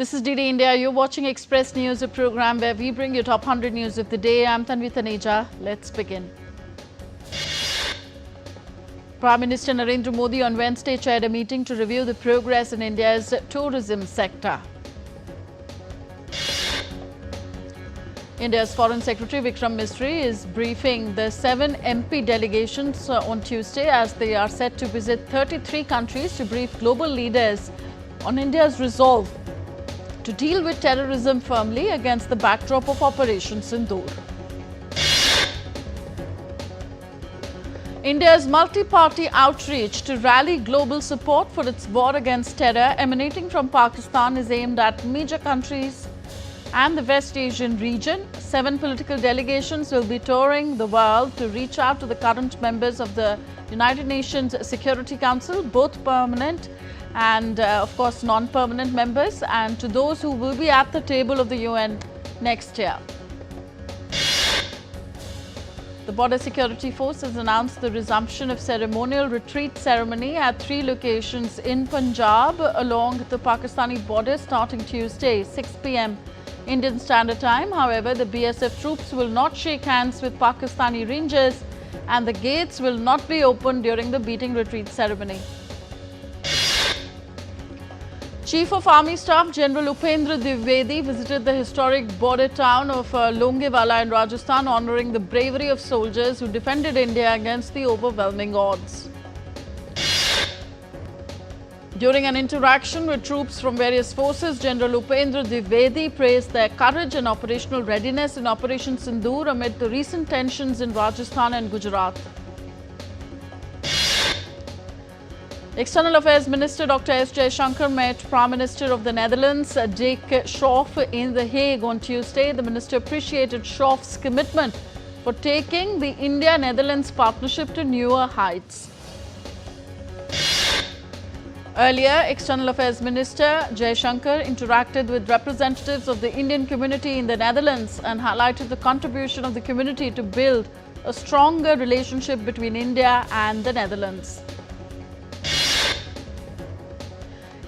This is DD India. You're watching Express News, a program where we bring you top 100 news of the day. I'm Tanvi Taneja. Let's begin. Prime Minister Narendra Modi on Wednesday chaired a meeting to review the progress in India's tourism sector. India's Foreign Secretary Vikram Misri is briefing the 7 MP delegations on Tuesday as they are set to visit 33 countries to brief global leaders on India's resolve to deal with terrorism firmly against the backdrop of Operation Sindoor. India's multi-party outreach to rally global support for its war against terror emanating from Pakistan is aimed at major countries and the West Asian region. 7 political delegations will be touring the world to reach out to the current members of the United Nations Security Council, both permanent and of course non-permanent members, and to those who will be at the table of the UN next year. The Border Security Force has announced the resumption of ceremonial retreat ceremony at 3 locations in Punjab along the Pakistani border starting Tuesday, 6 p.m. Indian Standard Time. However, the BSF troops will not shake hands with Pakistani rangers and the gates will not be opened during the beating retreat ceremony. Chief of Army Staff General Upendra Dwivedi visited the historic border town of Longewala in Rajasthan, honouring the bravery of soldiers who defended India against the overwhelming odds. During an interaction with troops from various forces, General Upendra Dwivedi praised their courage and operational readiness in Operation Sindoor amid the recent tensions in Rajasthan and Gujarat. External Affairs Minister Dr. S. Jaishankar met Prime Minister of the Netherlands, Dick Schoof, in The Hague on Tuesday. The minister appreciated Schoof's commitment for taking the India-Netherlands partnership to newer heights. Earlier, External Affairs Minister Jaishankar interacted with representatives of the Indian community in the Netherlands and highlighted the contribution of the community to build a stronger relationship between India and the Netherlands.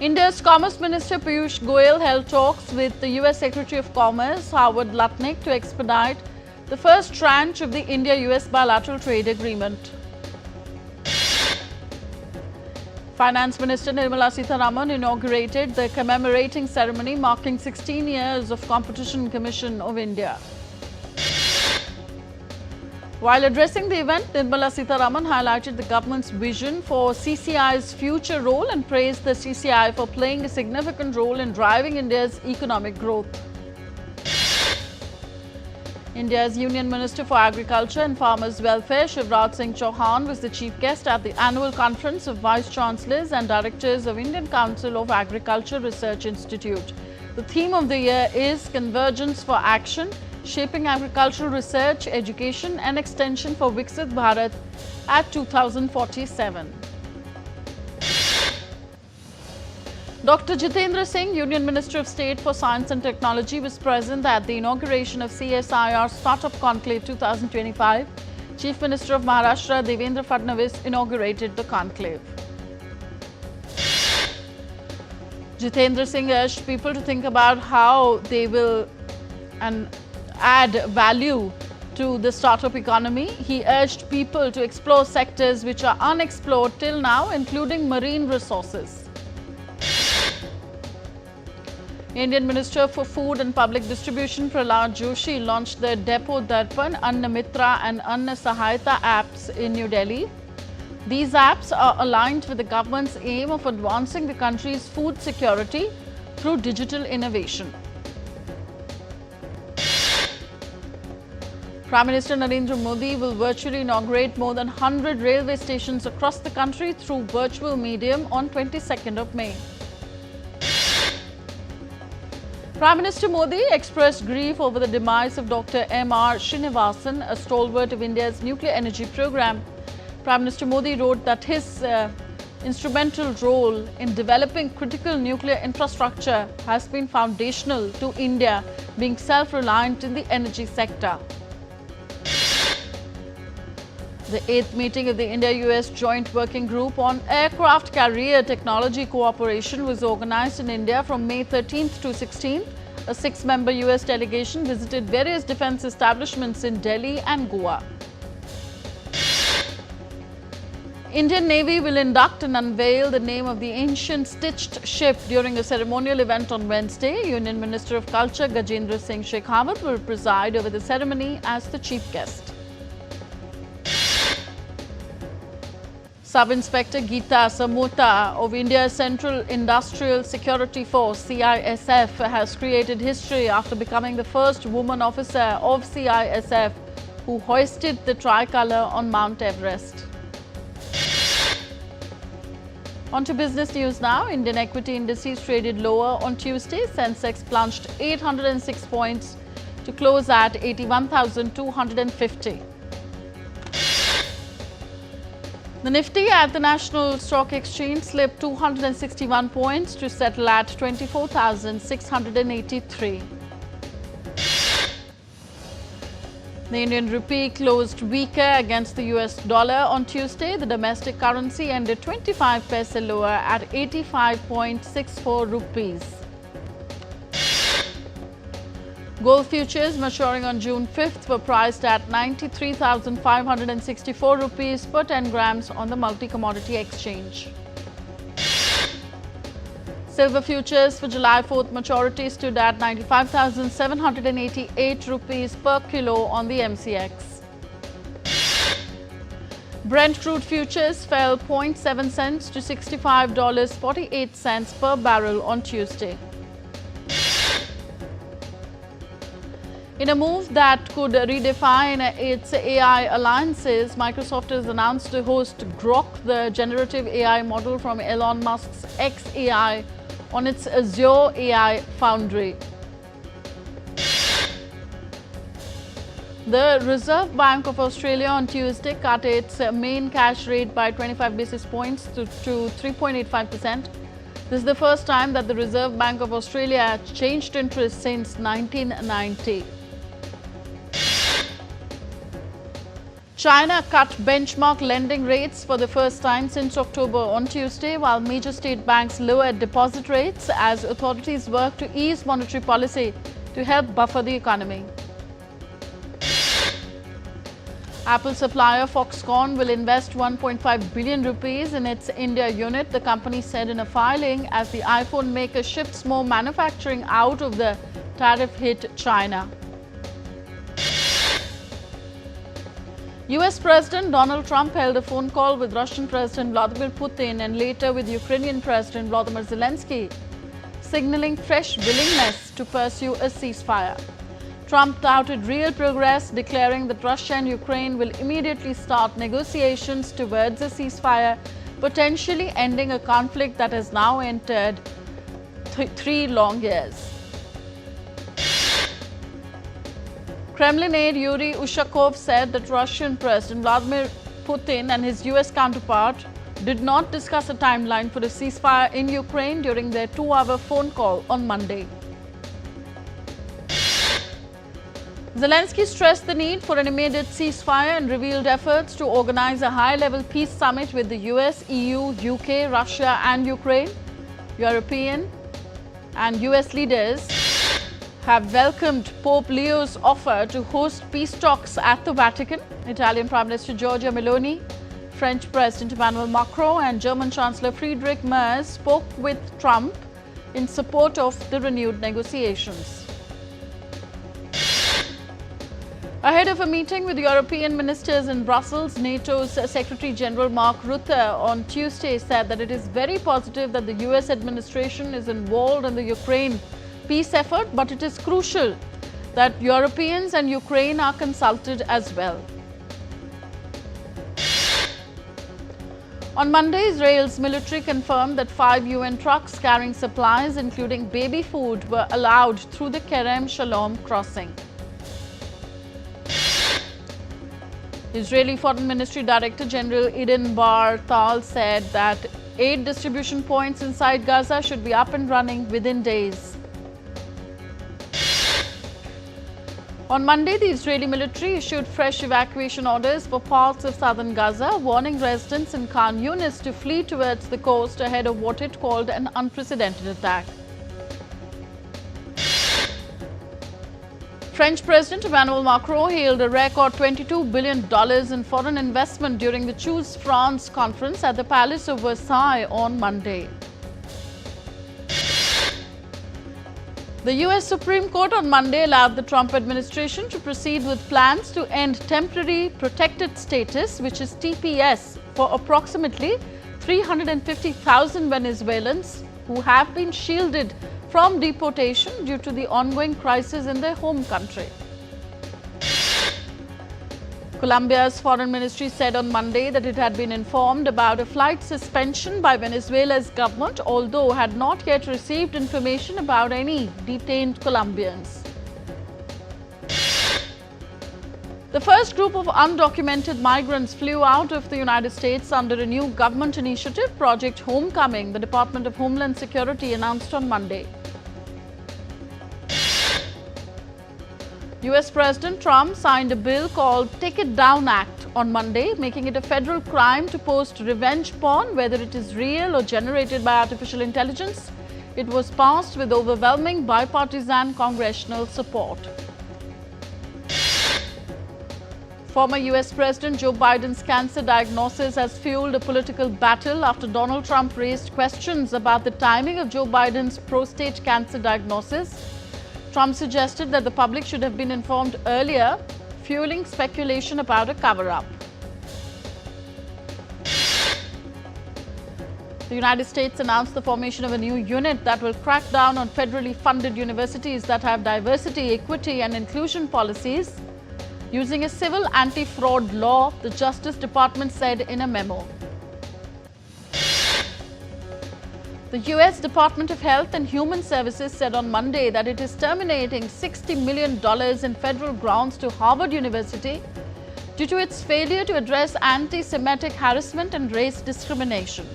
India's Commerce Minister Piyush Goyal held talks with the US Secretary of Commerce Howard Lutnick to expedite the first tranche of the India-US bilateral trade agreement. Finance Minister Nirmala Sitharaman inaugurated the commemorating ceremony marking 16 years of Competition Commission of India. While addressing the event, Nirmala Sitharaman highlighted the government's vision for CCI's future role and praised the CCI for playing a significant role in driving India's economic growth. India's Union Minister for Agriculture and Farmers' Welfare, Shivraj Singh Chauhan, was the chief guest at the annual conference of Vice Chancellors and Directors of Indian Council of Agriculture Research Institute. The theme of the year is Convergence for Action, Shaping Agricultural Research, Education and Extension for Viksit Bharat at 2047. Dr. Jitendra Singh, Union Minister of State for Science and Technology, was present at the inauguration of CSIR Startup Conclave 2025. Chief Minister of Maharashtra, Devendra Fadnavis, inaugurated the conclave. Jitendra Singh urged people to think about how they will add value to the startup economy. He urged people to explore sectors which are unexplored till now, including marine resources. Indian Minister for Food and Public Distribution Prahlad Joshi launched the Depot Darpan, Anna Mitra and Anna Sahayata apps in New Delhi. These apps are aligned with the government's aim of advancing the country's food security through digital innovation. Prime Minister Narendra Modi will virtually inaugurate more than 100 railway stations across the country through virtual medium on 22nd of May. Prime Minister Modi expressed grief over the demise of Dr. M.R. Srinivasan, a stalwart of India's nuclear energy program. Prime Minister Modi wrote that his instrumental role in developing critical nuclear infrastructure has been foundational to India being self-reliant in the energy sector. The 8th meeting of the India-US Joint Working Group on Aircraft Carrier Technology Cooperation was organized in India from May 13th to 16th. A 6-member US delegation visited various defense establishments in Delhi and Goa. Indian Navy will induct and unveil the name of the ancient stitched ship during a ceremonial event on Wednesday. Union Minister of Culture Gajendra Singh Shekhawat will preside over the ceremony as the chief guest. Sub-Inspector Geeta Samota of India's Central Industrial Security Force (CISF) has created history after becoming the first woman officer of CISF who hoisted the tricolour on Mount Everest. On to business news now. Indian equity indices traded lower on Tuesday. Sensex plunged 806 points to close at 81,250. The Nifty at the National Stock Exchange slipped 261 points to settle at 24,683. The Indian rupee closed weaker against the US dollar on Tuesday. The domestic currency ended 25 paise lower at 85.64 rupees. Gold futures maturing on June 5th were priced at 93,564 rupees per 10 grams on the multi-commodity exchange. Silver futures for July 4th maturity stood at 95,788 rupees per kilo on the MCX. Brent crude futures fell 0.7 cents to $65.48 per barrel on Tuesday. In a move that could redefine its AI alliances, Microsoft has announced to host Grok, the generative AI model from Elon Musk's xAI, on its Azure AI Foundry. The Reserve Bank of Australia on Tuesday cut its main cash rate by 25 basis points to 3.85%. This is the first time that the Reserve Bank of Australia changed interest since 1990. China cut benchmark lending rates for the first time since October on Tuesday, while major state banks lowered deposit rates as authorities work to ease monetary policy to help buffer the economy. Apple supplier Foxconn will invest 1.5 billion rupees in its India unit, the company said in a filing, as the iPhone maker shifts more manufacturing out of the tariff-hit China. US President Donald Trump held a phone call with Russian President Vladimir Putin and later with Ukrainian President Volodymyr Zelensky, signaling fresh willingness to pursue a ceasefire. Trump touted real progress, declaring that Russia and Ukraine will immediately start negotiations towards a ceasefire, potentially ending a conflict that has now entered 3 long years. Kremlin aide Yuri Ushakov said that Russian President Vladimir Putin and his US counterpart did not discuss a timeline for a ceasefire in Ukraine during their 2-hour phone call on Monday. Zelensky stressed the need for an immediate ceasefire and revealed efforts to organize a high-level peace summit with the US, EU, UK, Russia and Ukraine. European and US leaders have welcomed Pope Leo's offer to host peace talks at the Vatican. Italian Prime Minister Giorgia Meloni, French President Emmanuel Macron and German Chancellor Friedrich Merz spoke with Trump in support of the renewed negotiations. Ahead of a meeting with European ministers in Brussels, NATO's Secretary General Mark Rutte on Tuesday said that it is very positive that the US administration is involved in the Ukraine peace effort, but it is crucial that Europeans and Ukraine are consulted as well. On Monday, Israel's military confirmed that 5 UN trucks carrying supplies, including baby food, were allowed through the Kerem Shalom crossing. Israeli Foreign Ministry Director General Eden Bar-Tal said that aid distribution points inside Gaza should be up and running within days. On Monday, the Israeli military issued fresh evacuation orders for parts of southern Gaza, warning residents in Khan Yunis to flee towards the coast ahead of what it called an unprecedented attack. French President Emmanuel Macron hailed a record $22 billion in foreign investment during the Choose France conference at the Palace of Versailles on Monday. The US Supreme Court on Monday allowed the Trump administration to proceed with plans to end temporary protected status, which is TPS, for approximately 350,000 Venezuelans who have been shielded from deportation due to the ongoing crisis in their home country. Colombia's foreign ministry said on Monday that it had been informed about a flight suspension by Venezuela's government, although had not yet received information about any detained Colombians. The first group of undocumented migrants flew out of the United States under a new government initiative, Project Homecoming, the Department of Homeland Security announced on Monday. US President Trump signed a bill called Take It Down Act on Monday, making it a federal crime to post revenge porn, whether it is real or generated by artificial intelligence. It was passed with overwhelming bipartisan congressional support. Former US President Joe Biden's cancer diagnosis has fueled a political battle after Donald Trump raised questions about the timing of Joe Biden's prostate cancer diagnosis. Trump suggested that the public should have been informed earlier, fueling speculation about a cover-up. The United States announced the formation of a new unit that will crack down on federally funded universities that have diversity, equity, and inclusion policies using a civil anti-fraud law, the Justice Department said in a memo. The US Department of Health and Human Services said on Monday that it is terminating $60 million in federal grants to Harvard University due to its failure to address anti-Semitic harassment and race discrimination.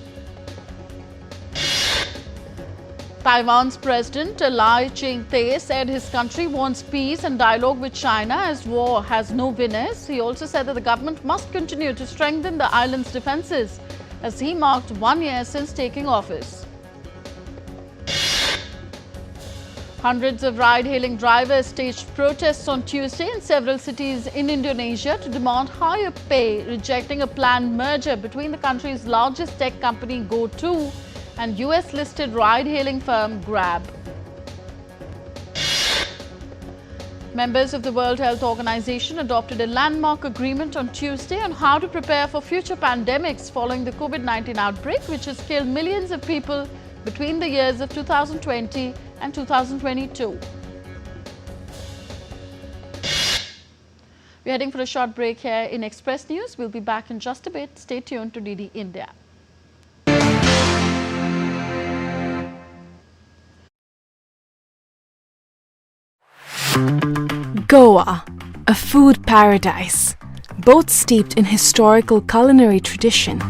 Taiwan's President Lai Ching-te said his country wants peace and dialogue with China as war has no winners. He also said that the government must continue to strengthen the island's defenses as he marked 1 year since taking office. Hundreds of ride-hailing drivers staged protests on Tuesday in several cities in Indonesia to demand higher pay, rejecting a planned merger between the country's largest tech company GoTo and US-listed ride-hailing firm Grab. Members of the World Health Organization adopted a landmark agreement on Tuesday on how to prepare for future pandemics following the COVID-19 outbreak, which has killed millions of people between the years of 2020 and 2022. We're heading for a short break here in Express News. We'll be back in just a bit. Stay tuned to DD India. Goa, a food paradise, both steeped in historical culinary tradition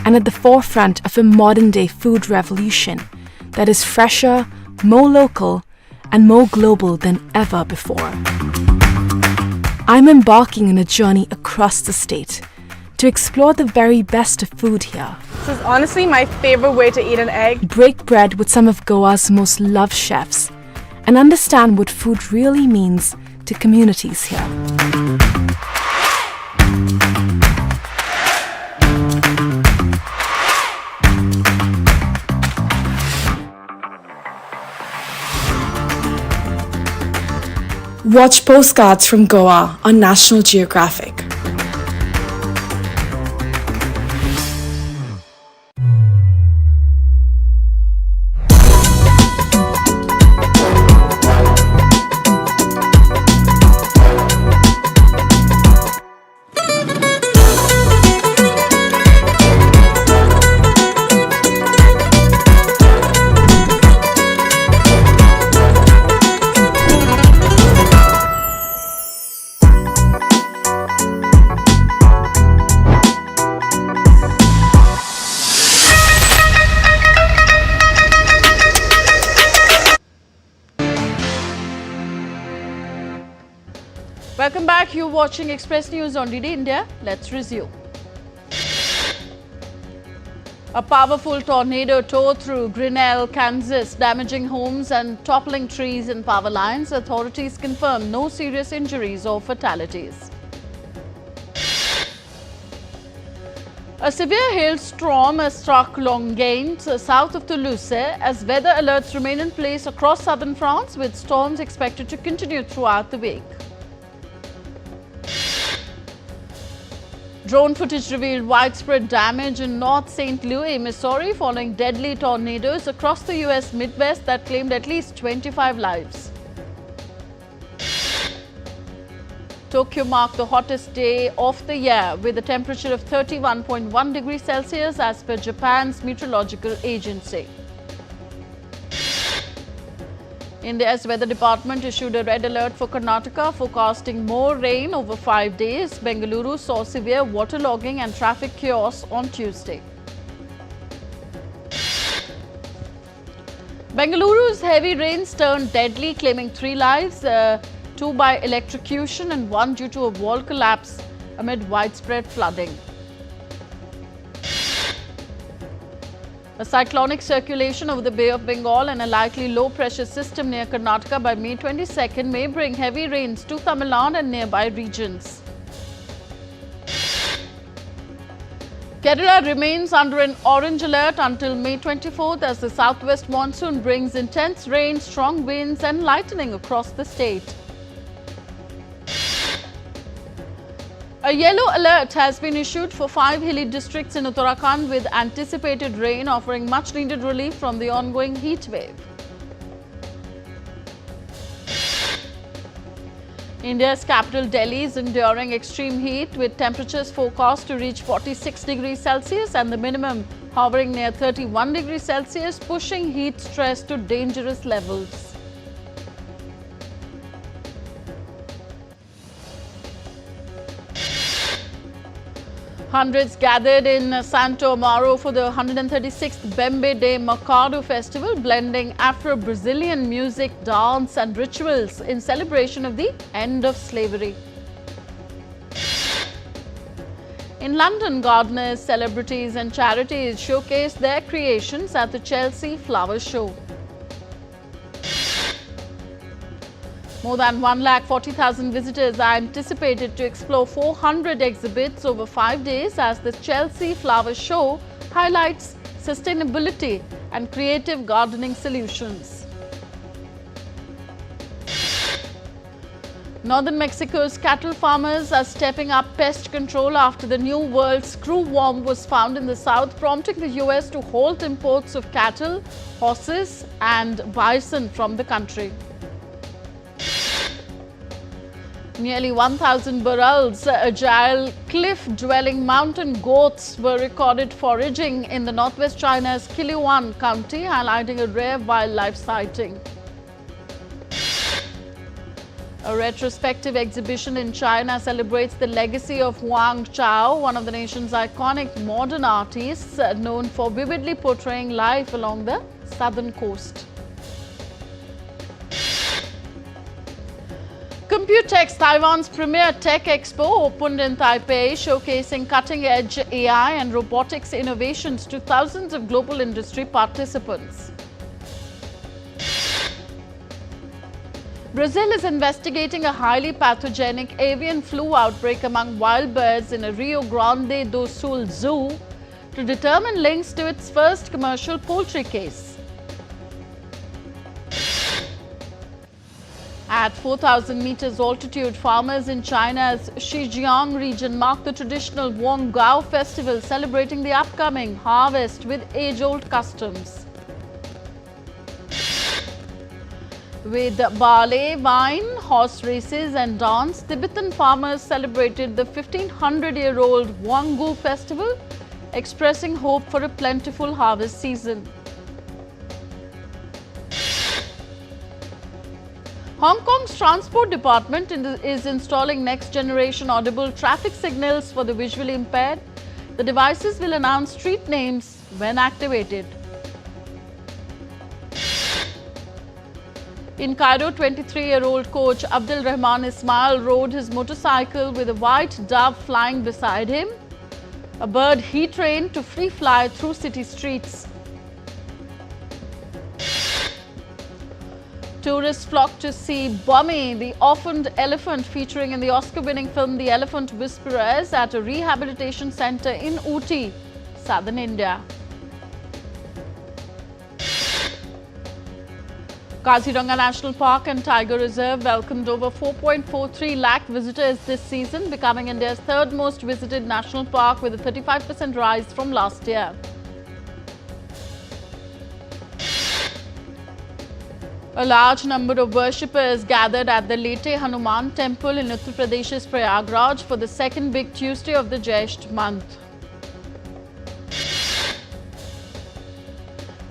and at the forefront of a modern-day food revolution that is fresher, more local, and more global than ever before. I'm embarking on a journey across the state to explore the very best of food here. This is honestly my favorite way to eat an egg. Break bread with some of Goa's most loved chefs and understand what food really means to communities here. Watch Postcards from Goa on National Geographic. Welcome back. You're watching Express News on DD India. Let's resume. A powerful tornado tore through Grinnell, Kansas, damaging homes and toppling trees and power lines. Authorities confirm no serious injuries or fatalities. A severe hailstorm has struck Longaine, south of Toulouse, as weather alerts remain in place across southern France, with storms expected to continue throughout the week. Drone footage revealed widespread damage in North St. Louis, Missouri, following deadly tornadoes across the U.S. Midwest that claimed at least 25 lives. Tokyo marked the hottest day of the year with a temperature of 31.1 degrees Celsius as per Japan's meteorological agency. India's weather department issued a red alert for Karnataka, forecasting more rain over 5 days. Bengaluru saw severe waterlogging and traffic chaos on Tuesday. Bengaluru's heavy rains turned deadly, claiming 3 lives, 2 by electrocution and 1 due to a wall collapse amid widespread flooding. A cyclonic circulation over the Bay of Bengal and a likely low-pressure system near Karnataka by May 22nd may bring heavy rains to Tamil Nadu and nearby regions. Kerala remains under an orange alert until May 24th as the southwest monsoon brings intense rain, strong winds and lightning across the state. A yellow alert has been issued for 5 hilly districts in Uttarakhand with anticipated rain, offering much needed relief from the ongoing heat wave. India's capital Delhi is enduring extreme heat with temperatures forecast to reach 46 degrees Celsius and the minimum hovering near 31 degrees Celsius, pushing heat stress to dangerous levels. Hundreds gathered in Santo Amaro for the 136th Bembe de Mercado festival, blending Afro-Brazilian music, dance and rituals in celebration of the end of slavery. In London, gardeners, celebrities and charities showcased their creations at the Chelsea Flower Show. More than 140,000 visitors are anticipated to explore 400 exhibits over 5 days as the Chelsea Flower Show highlights sustainability and creative gardening solutions. Northern Mexico's cattle farmers are stepping up pest control after the New World screwworm was found in the south, prompting the US to halt imports of cattle, horses and bison from the country. Nearly 1,000 burrells, agile, cliff-dwelling mountain goats were recorded foraging in the northwest China's Kiliuan County, highlighting a rare wildlife sighting. A retrospective exhibition in China celebrates the legacy of Wang Chao, one of the nation's iconic modern artists, known for vividly portraying life along the southern coast. Computex, Taiwan's premier tech expo, opened in Taipei, showcasing cutting-edge AI and robotics innovations to thousands of global industry participants. Brazil is investigating a highly pathogenic avian flu outbreak among wild birds in a Rio Grande do Sul zoo to determine links to its first commercial poultry case. At 4,000 meters altitude, farmers in China's Xinjiang region marked the traditional Wonggao festival, celebrating the upcoming harvest with age-old customs. With ballet, wine, horse races and dance, Tibetan farmers celebrated the 1,500-year-old Wanggu festival, expressing hope for a plentiful harvest season. Hong Kong's Transport Department is installing next-generation audible traffic signals for the visually impaired. The devices will announce street names when activated. In Cairo, 23-year-old coach Abdul Rahman Ismail rode his motorcycle with a white dove flying beside him, a bird he trained to free fly through city streets. Tourists flock to see Bummy, the orphaned elephant featuring in the Oscar-winning film The Elephant Whisperers at a rehabilitation centre in Ooty, southern India. Kaziranga National Park and Tiger Reserve welcomed over 4.43 lakh visitors this season, becoming India's third most visited national park with a 35% rise from last year. A large number of worshippers gathered at the Lete Hanuman temple in Uttar Pradesh's Prayagraj for the second big Tuesday of the Jyesht month.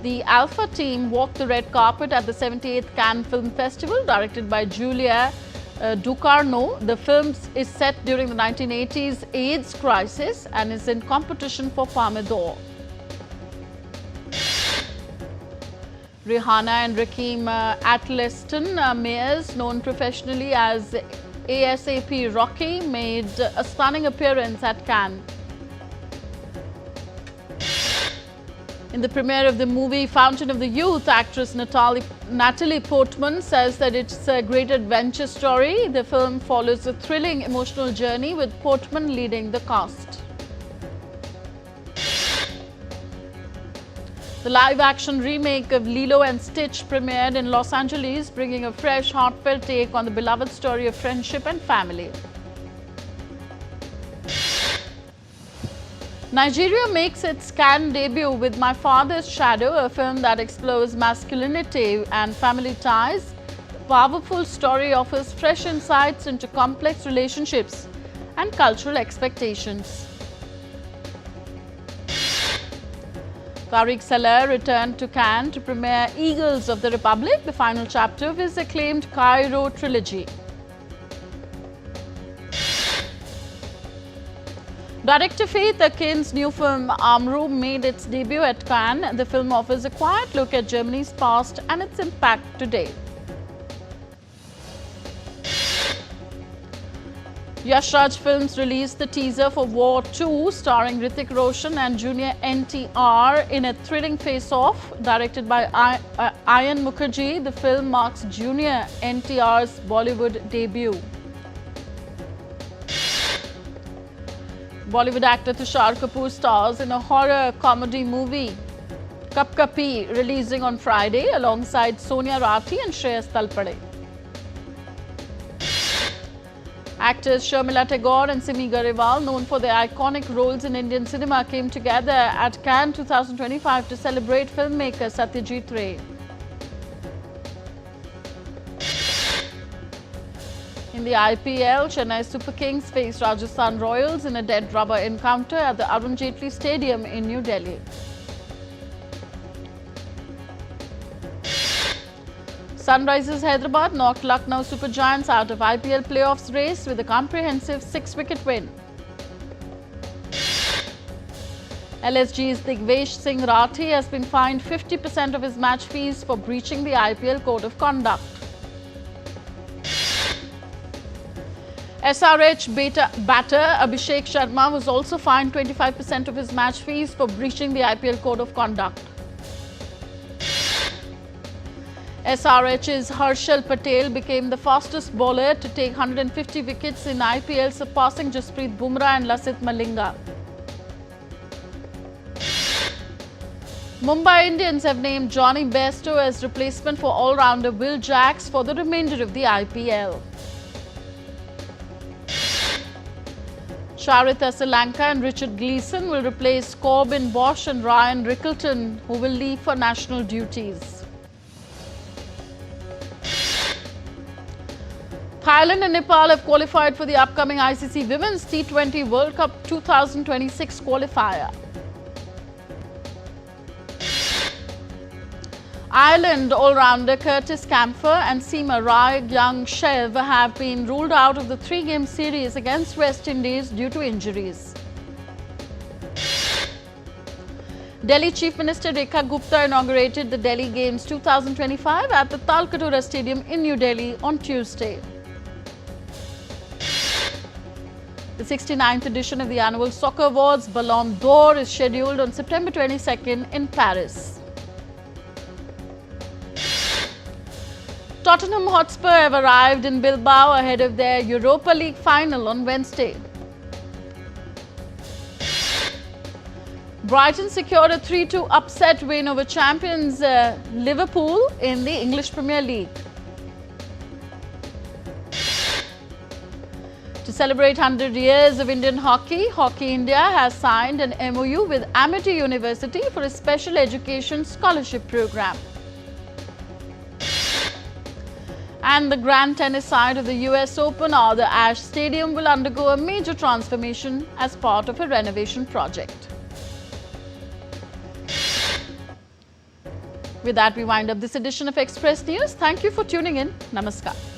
The Alpha team walked the red carpet at the 78th Cannes Film Festival, directed by Julia Ducarneau. The film is set during the 1980s AIDS crisis and is in competition for Palme d'Or. Rihanna and Rakeem Atleston Meyers, known professionally as ASAP Rocky, made a stunning appearance at Cannes. In the premiere of the movie Fountain of the Youth, actress Natalie Portman says that it's a great adventure story. The film follows a thrilling emotional journey with Portman leading the cast. The live-action remake of Lilo and Stitch premiered in Los Angeles, bringing a fresh, heartfelt take on the beloved story of friendship and family. Nigeria makes its Cannes debut with My Father's Shadow, a film that explores masculinity and family ties. The powerful story offers fresh insights into complex relationships and cultural expectations. Tariq Saleh returned to Cannes to premiere Eagles of the Republic, the final chapter of his acclaimed Cairo trilogy. Director Faith Akin's new film Amru made its debut at Cannes. The film offers a quiet look at Germany's past and its impact today. Yash Raj Films released the teaser for War 2, starring Hrithik Roshan and Junior NTR in a thrilling face-off. Directed by Ayan Mukherjee, the film marks Junior NTR's Bollywood debut. Bollywood actor Tushar Kapoor stars in a horror comedy movie, Kap Kapi, releasing on Friday alongside Sonia Rathi and Shreyas Talpade. Actors Sharmila Tagore and Simi Garewal, known for their iconic roles in Indian cinema, came together at Cannes 2025 to celebrate filmmaker Satyajit Ray. In the IPL, Chennai Super Kings faced Rajasthan Royals in a dead rubber encounter at the Arun Jaitley Stadium in New Delhi. Sunrisers Hyderabad knocked Lucknow Super Giants out of IPL playoffs race with a comprehensive 6-wicket win. LSG's Digvesh Singh Rathi has been fined 50% of his match fees for breaching the IPL Code of Conduct. SRH batter Abhishek Sharma was also fined 25% of his match fees for breaching the IPL Code of Conduct. SRH's Harshal Patel became the fastest bowler to take 150 wickets in IPL, surpassing Jasprit Bumrah and Lasith Malinga. Mumbai Indians have named Johnny Bairstow as replacement for all-rounder Will Jacks for the remainder of the IPL. Charith Asalanka and Richard Gleeson will replace Corbin Bosch and Ryan Rickleton, who will leave for national duties. Thailand and Nepal have qualified for the upcoming ICC Women's T20 World Cup 2026 qualifier. Ireland all-rounder Curtis Campher and seamer Rai Young-Shev have been ruled out of the 3-game series against West Indies due to injuries. Delhi Chief Minister Rekha Gupta inaugurated the Delhi Games 2025 at the Talkatore Stadium in New Delhi on Tuesday. The 69th edition of the annual Soccer Awards Ballon d'Or is scheduled on September 22nd in Paris. Tottenham Hotspur have arrived in Bilbao ahead of their Europa League final on Wednesday. Brighton secured a 3-2 upset win over champions Liverpool in the English Premier League. To celebrate 100 years of Indian hockey, Hockey India has signed an MOU with Amity University for a special education scholarship program. And the grand tennis side of the US Open or the Ashe Stadium will undergo a major transformation as part of a renovation project. With that, we wind up this edition of Express News. Thank you for tuning in. Namaskar.